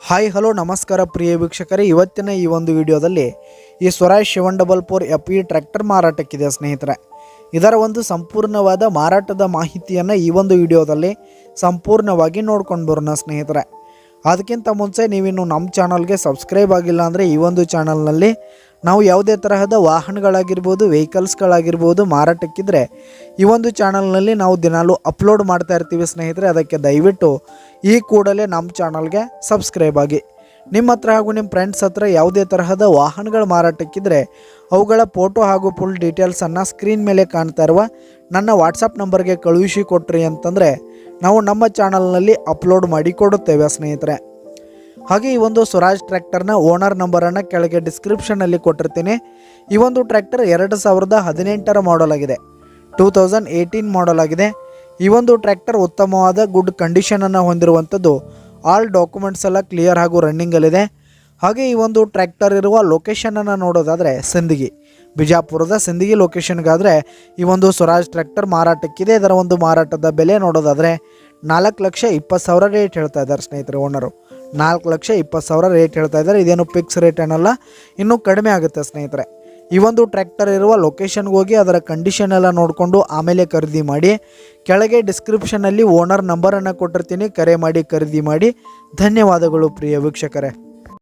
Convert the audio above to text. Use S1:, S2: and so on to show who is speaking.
S1: Hi hello ನಮಸ್ಕಾರ ಪ್ರಿಯ ವೀಕ್ಷಕರೇ, ಇವತ್ತಿನ ಈ ಒಂದು ವಿಡಿಯೋದಲ್ಲಿ ಈ ಸ್ವರಾಜ್ 744 FE ಟ್ರ್ಯಾಕ್ಟರ್ ಮಾರಾಟಕ್ಕಿದೆ ಸ್ನೇಹಿತರೆ. ಇದರ ಒಂದು ಸಂಪೂರ್ಣವಾದ ಮಾರಾಟದ ಮಾಹಿತಿಯನ್ನು ಈ ಒಂದು ವಿಡಿಯೋದಲ್ಲಿ ಸಂಪೂರ್ಣವಾಗಿ ನೋಡ್ಕೊಂಡು ಬರೋಣ ಸ್ನೇಹಿತರೆ. ಅದಕ್ಕಿಂತ ಮುಂಚೆ ನೀವಿನ್ನು ನಮ್ಮ ಚಾನಲ್ಗೆ ಸಬ್ಸ್ಕ್ರೈಬ್ ಆಗಿಲ್ಲ ಅಂದರೆ ಈ ಒಂದು ಚಾನಲ್ನಲ್ಲಿ ನಾವು ಯಾವುದೇ ತರಹದ ವಾಹನಗಳಾಗಿರ್ಬೋದು, ವೆಹಿಕಲ್ಸ್ಗಳಾಗಿರ್ಬೋದು ಮಾರಾಟಕ್ಕಿದ್ರೆ ಈ ಒಂದು ಚಾನಲ್ನಲ್ಲಿ ನಾವು ದಿನಾಲೂ ಅಪ್ಲೋಡ್ ಮಾಡ್ತಾ ಇರ್ತೀವಿ ಸ್ನೇಹಿತರೆ. ಅದಕ್ಕೆ ದಯವಿಟ್ಟು ಈ ಕೂಡಲೇ ನಮ್ಮ ಚಾನಲ್ಗೆ ಸಬ್ಸ್ಕ್ರೈಬ್ ಆಗಿ. ನಿಮ್ಮ ಹತ್ರ ಹಾಗೂ ನಿಮ್ಮ ಫ್ರೆಂಡ್ಸ್ ಹತ್ರ ಯಾವುದೇ ತರಹದ ವಾಹನಗಳು ಮಾರಾಟಕ್ಕಿದ್ರೆ ಅವುಗಳ ಫೋಟೋ ಹಾಗೂ ಫುಲ್ ಡೀಟೇಲ್ಸನ್ನು ಸ್ಕ್ರೀನ್ ಮೇಲೆ ಕಾಣ್ತಾ ಇರುವ ನನ್ನ ವಾಟ್ಸಪ್ ನಂಬರ್ಗೆ ಕಳುಹಿಸಿ ಕೊಟ್ರಿ ಅಂತಂದರೆ ನಾವು ನಮ್ಮ ಚಾನಲ್ನಲ್ಲಿ ಅಪ್ಲೋಡ್ ಮಾಡಿ ಕೊಡುತ್ತೇವೆ ಸ್ನೇಹಿತರೆ. ಹಾಗೆ ಈ ಒಂದು ಸ್ವರಾಜ್ ಟ್ರ್ಯಾಕ್ಟರ್ನ ಓನರ್ ನಂಬರನ್ನು ಕೆಳಗೆ ಡಿಸ್ಕ್ರಿಪ್ಷನಲ್ಲಿ ಕೊಟ್ಟಿರ್ತೀನಿ. ಈ ಒಂದು ಟ್ರ್ಯಾಕ್ಟರ್ 2018 ಮಾಡಲ್ ಆಗಿದೆ, 2018 ಮಾಡಲ್ ಆಗಿದೆ. ಈ ಒಂದು ಟ್ರ್ಯಾಕ್ಟರ್ ಉತ್ತಮವಾದ ಗುಡ್ ಕಂಡೀಷನನ್ನು ಹೊಂದಿರುವಂಥದ್ದು. ಆಲ್ ಡಾಕ್ಯುಮೆಂಟ್ಸ್ ಎಲ್ಲ ಕ್ಲಿಯರ್ ಹಾಗೂ ರನ್ನಿಂಗಲ್ಲಿದೆ. ಹಾಗೆ ಈ ಒಂದು ಟ್ರ್ಯಾಕ್ಟರ್ ಇರುವ ಲೊಕೇಶನನ್ನು ನೋಡೋದಾದರೆ ಸಿಂದಗಿ, ಬಿಜಾಪುರದ ಸಿಂದಗಿ ಲೊಕೇಶನ್ಗಾದರೆ ಈ ಒಂದು ಸ್ವರಾಜ್ ಟ್ರ್ಯಾಕ್ಟರ್ ಮಾರಾಟಕ್ಕಿದೆ. ಇದರ ಒಂದು ಮಾರಾಟದ ಬೆಲೆ ನೋಡೋದಾದರೆ 4,20,000 ರೇಟ್ ಹೇಳ್ತಾ ಇದ್ದಾರೆ ಸ್ನೇಹಿತರೆ. ಓನರು 4,20,000 ರೇಟ್ ಹೇಳ್ತಾ ಇದ್ದಾರೆ. ಇದೇನು ಫಿಕ್ಸ್ ರೇಟ್ ಏನಲ್ಲ, ಇನ್ನೂ ಕಡಿಮೆ ಆಗುತ್ತೆ ಸ್ನೇಹಿತರೆ. ಈ ಒಂದು ಟ್ರ್ಯಾಕ್ಟರ್ ಇರುವ ಲೊಕೇಶನ್ಗೆ ಹೋಗಿ ಅದರ ಕಂಡೀಷನ್ ಎಲ್ಲ ನೋಡಿಕೊಂಡು ಆಮೇಲೆ ಖರೀದಿ ಮಾಡಿ. ಕೆಳಗೆ ಡಿಸ್ಕ್ರಿಪ್ಷನಲ್ಲಿ ಓನರ್ ನಂಬರನ್ನು ಕೊಟ್ಟಿರ್ತೀನಿ, ಕರೆ ಮಾಡಿ ಖರೀದಿ ಮಾಡಿ. ಧನ್ಯವಾದಗಳು ಪ್ರಿಯ ವೀಕ್ಷಕರೇ.